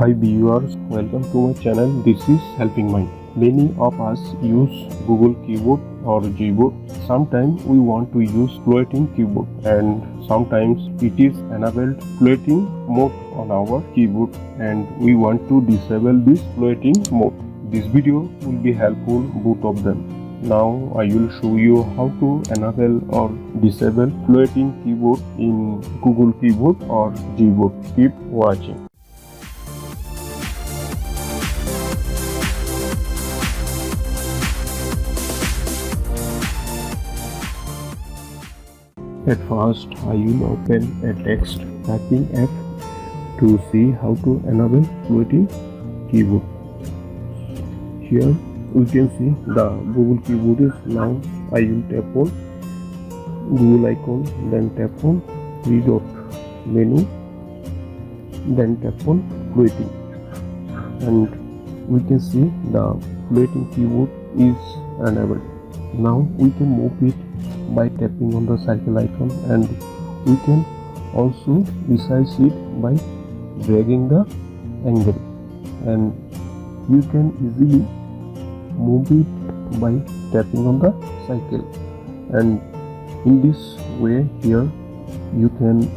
Hi viewers, welcome to my channel. This is Helping Mind. Many of us use Google Keyboard or Gboard. Sometimes we want to use floating keyboard and sometimes it is enabled floating mode on our keyboard and we want to disable this floating mode. This video will be helpful both of them. Now I will show you how to enable or disable floating keyboard in Google Keyboard or Gboard. Keep watching. At first, I will open a text typing app to see how to enable floating keyboard. Here we can see the Google keyboard is now. I will tap on Google icon, then tap on three dot menu, then tap on floating, and we can see the floating keyboard is enabled. Now we can move it by tapping on the circle icon, and we can also resize it by dragging the angle, and you can easily move it by tapping on the cycle. And in this way here you can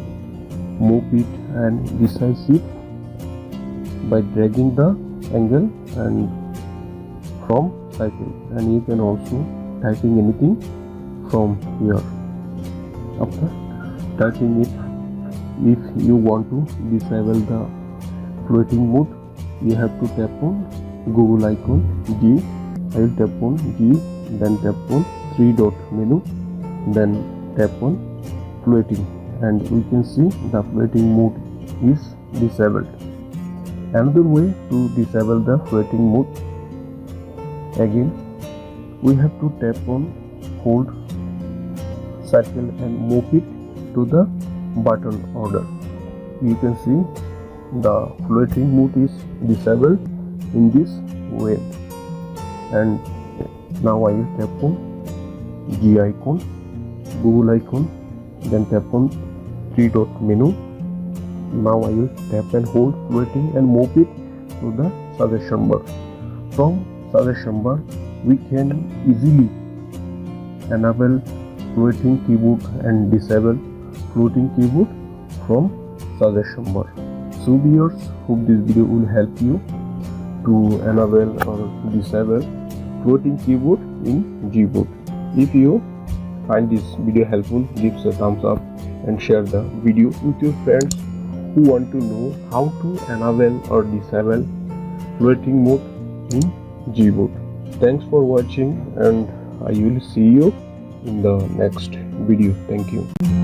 move it and resize it by dragging the angle and from cycle, and you can also typing anything from here. After touching it, if you want to disable the floating mode, you have to tap on Google icon G. I will tap on G, then tap on three dot menu, then tap on floating, and we can see the floating mode is disabled. Another way to disable the floating mode, again we have to tap on hold circle and move it to the button order. You can see the floating mode is disabled in this way. And now I will tap on G icon, Google icon, then tap on three dot menu. Now I will tap and hold floating and move it to the suggestion bar. From suggestion bar we can easily enable floating keyboard and disable floating keyboard from suggestion bar. So viewers, hope this video will help you to enable or disable floating keyboard in Gboard. If you find this video helpful, give a thumbs up and share the video with your friends who want to know how to enable or disable floating mode in Gboard. Thanks for watching, and I will see you in the next video. Thank you.